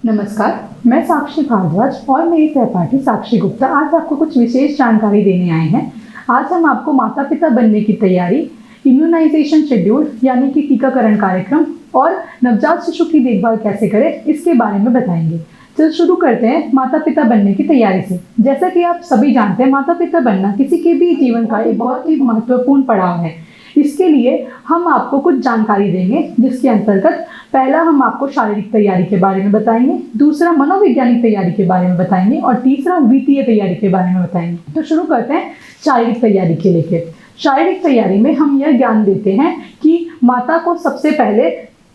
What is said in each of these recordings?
नमस्कार, मैं साक्षी भारद्वाज और मेरी सहपाठी साक्षी गुप्ता आज आपको कुछ विशेष जानकारी देने आए हैं। आज हम आपको माता पिता बनने की तैयारी, इम्यूनाइजेशन शेड्यूल यानी कि टीकाकरण कार्यक्रम और नवजात शिशु की देखभाल कैसे करें इसके बारे में बताएंगे। तो शुरू करते हैं माता पिता बनने की तैयारी से। जैसा कि आप सभी जानते हैं, माता पिता बनना किसी के भी जीवन का एक बहुत ही महत्वपूर्ण पड़ाव है। इसके लिए हम आपको कुछ जानकारी देंगे, जिसके अंतर्गत पहला हम आपको शारीरिक तैयारी के बारे में बताएंगे, दूसरा मनोवैज्ञानिक तैयारी के बारे में बताएंगे और तीसरा वित्तीय तैयारी के बारे में बताएंगे। तो शुरू करते हैं शारीरिक तैयारी के लेके। शारीरिक तैयारी में हम यह ज्ञान देते हैं कि माता को सबसे पहले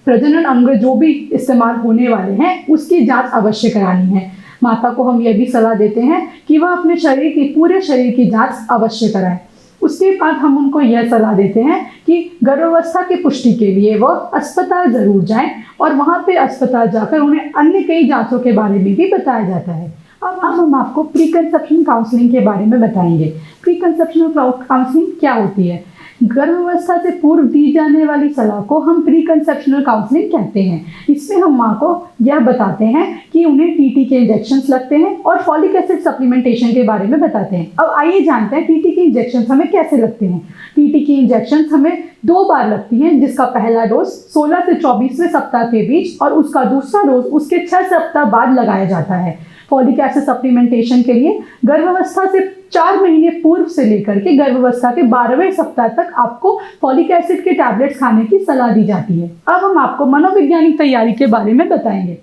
प्रजनन अंग जो भी इस्तेमाल होने वाले हैं उसकी जांच अवश्य करानी है। माता को हम यह भी सलाह देते हैं कि वह अपने पूरे शरीर की जांच अवश्य कराए। उसके बाद हम उनको यह सलाह देते हैं कि गर्भावस्था की पुष्टि के लिए वह अस्पताल ज़रूर जाएं और वहाँ पे अस्पताल जाकर उन्हें अन्य कई जांचों के बारे में भी बताया जाता है। अब हम आपको प्री कंसेप्शन काउंसलिंग के बारे में बताएंगे। प्री कंसेप्शन काउंसलिंग क्या होती है? गर्भावस्था से पूर्व दी जाने वाली सलाह को हम प्री कंसेप्शनल काउंसलिंग कहते हैं। इसमें हम माँ को यह बताते हैं कि उन्हें टीटी के इंजेक्शंस लगते हैं और फॉलिक एसिड सप्लीमेंटेशन के बारे में बताते हैं। अब आइए जानते हैं टीटी के इंजेक्शंस हमें कैसे लगते हैं। टीटी की इंजेक्शंस हमें 2 बार लगती हैं, जिसका पहला डोज 16 से 24वें सप्ताह के बीच और उसका दूसरा डोज उसके 6 सप्ताह बाद लगाया जाता है। फॉलिक एसिड सप्लीमेंटेशन के लिए गर्भावस्था से 4 महीने पूर्व से लेकर के गर्भावस्था के 12वें सप्ताह तक आपको फॉलिक एसिड के टैबलेट्स खाने की सलाह दी जाती है। अब हम आपको मनोवैज्ञानिक तैयारी के बारे में बताएंगे।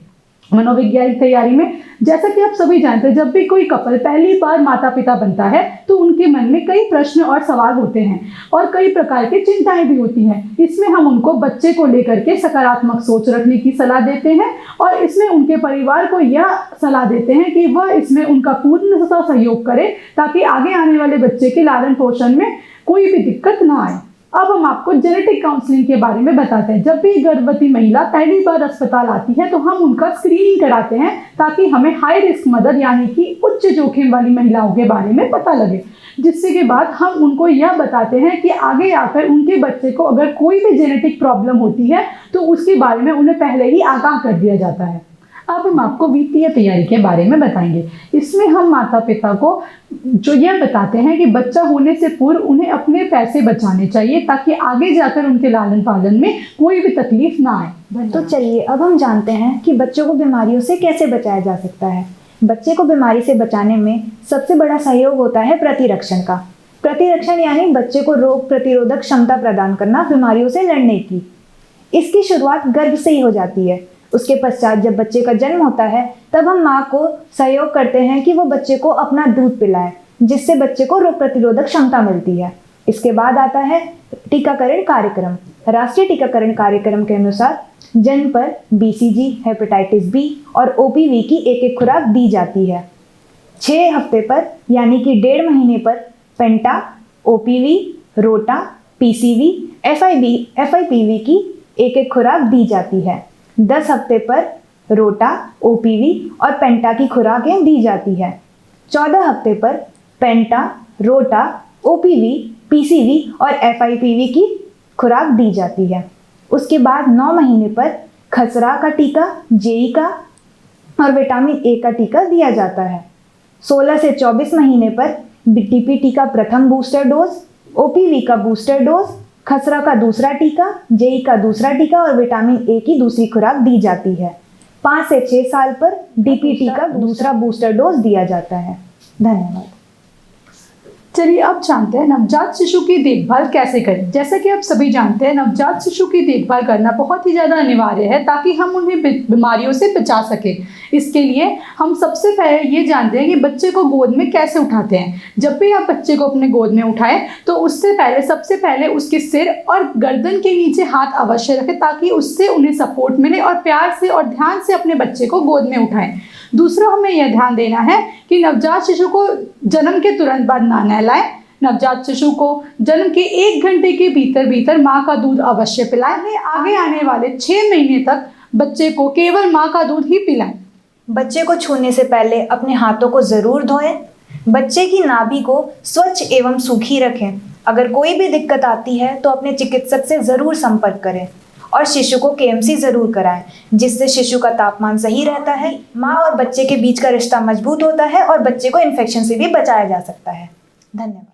मनोवैज्ञानिक तैयारी में जैसा कि आप सभी जानते हैं, जब भी कोई कपल पहली बार माता पिता बनता है तो उनके मन में कई प्रश्न और सवाल होते हैं और कई प्रकार की चिंताएं भी होती हैं। इसमें हम उनको बच्चे को लेकर के सकारात्मक सोच रखने की सलाह देते हैं और इसमें उनके परिवार को यह सलाह देते हैं कि वह इसमें उनका पूर्णतः सहयोग करे ताकि आगे आने वाले बच्चे के लालन पोषण में कोई भी दिक्कत ना आए। अब हम आपको जेनेटिक काउंसलिंग के बारे में बताते हैं। जब भी गर्भवती महिला पहली बार अस्पताल आती है तो हम उनका स्क्रीनिंग कराते हैं ताकि हमें हाई रिस्क मदर यानी कि उच्च जोखिम वाली महिलाओं के बारे में पता लगे, जिससे के बाद हम उनको यह बताते हैं कि आगे आकर उनके बच्चे को अगर कोई भी जेनेटिक प्रॉब्लम होती है तो उसके बारे में उन्हें पहले ही आगाह कर दिया जाता है। अब हम आपको वित्तीय तैयारी के बारे में बताएंगे। इसमें हम माता पिता को जो यह बताते हैं कि बच्चा होने से पूर्व उन्हें अपने पैसे बचाने चाहिए ताकि आगे जाकर उनके लालन पालन में कोई भी तकलीफ ना आए। तो चलिए अब हम जानते हैं कि बच्चों को बीमारियों से कैसे बचाया जा सकता है। बच्चे को बीमारी से बचाने में सबसे बड़ा सहयोग होता है प्रतिरक्षण का। प्रतिरक्षण यानी बच्चे को रोग प्रतिरोधक क्षमता प्रदान करना, बीमारियों से लड़ने की। इसकी शुरुआत गर्भ से ही हो जाती है। उसके पश्चात जब बच्चे का जन्म होता है तब हम माँ को सहयोग करते हैं कि वो बच्चे को अपना दूध पिलाए, जिससे बच्चे को रोग प्रतिरोधक क्षमता मिलती है। इसके बाद आता है टीकाकरण कार्यक्रम। राष्ट्रीय टीकाकरण कार्यक्रम के अनुसार जन्म पर BCG, हेपेटाइटिस B और OPV की एक खुराक दी जाती है। 6 हफ्ते पर यानी कि 1.5 महीने पर पेंटा, OPV, रोटा, PCV, FIPV की एक खुराक दी जाती है। 10 हफ्ते पर रोटा, OPV और पेंटा की खुराकें दी जाती है। 14 हफ्ते पर पेंटा, रोटा, OPV, PCV और FIPV की खुराक दी जाती है। उसके बाद 9 महीने पर खसरा का टीका, JE का और विटामिन A का टीका दिया जाता है। 16 से 24 महीने पर TPT का प्रथम बूस्टर डोज, OPV का बूस्टर डोज, खसरा का दूसरा टीका, JE का दूसरा टीका और विटामिन A की दूसरी खुराक दी जाती है। 5 से 6 साल पर DPT का दूसरा बूस्टर डोज दिया जाता है। धन्यवाद। चलिए अब जानते हैं नवजात शिशु की देखभाल कैसे करें। जैसा कि आप सभी जानते हैं, नवजात शिशु की देखभाल करना बहुत ही ज़्यादा अनिवार्य है ताकि हम उन्हें बीमारियों से बचा सकें। इसके लिए हम सबसे पहले ये जानते हैं कि बच्चे को गोद में कैसे उठाते हैं। जब भी आप बच्चे को अपने गोद में उठाएं तो उससे पहले सबसे पहले उसके सिर और गर्दन के नीचे हाथ अवश्य रखें ताकि उससे उन्हें सपोर्ट मिले और प्यार से और ध्यान से अपने बच्चे को गोद में उठाएं। दूसरा, हमें यह ध्यान देना है कि नवजात शिशु को जन्म के तुरंत बाद ना नहलाएं। नवजात शिशु को जन्म के 1 घंटे के भीतर माँ का दूध अवश्य पिलाएं। आगे आने वाले 6 महीने तक बच्चे को केवल माँ का दूध ही पिलाएं। बच्चे को छूने से पहले अपने हाथों को जरूर धोएं। बच्चे की नाभि को स्वच्छ एवं सूखी रखें। अगर कोई भी दिक्कत आती है तो अपने चिकित्सक से जरूर संपर्क करें। और शिशु को केएमसी ज़रूर कराएं, जिससे शिशु का तापमान सही रहता है, माँ और बच्चे के बीच का रिश्ता मजबूत होता है और बच्चे को इन्फेक्शन से भी बचाया जा सकता है। धन्यवाद।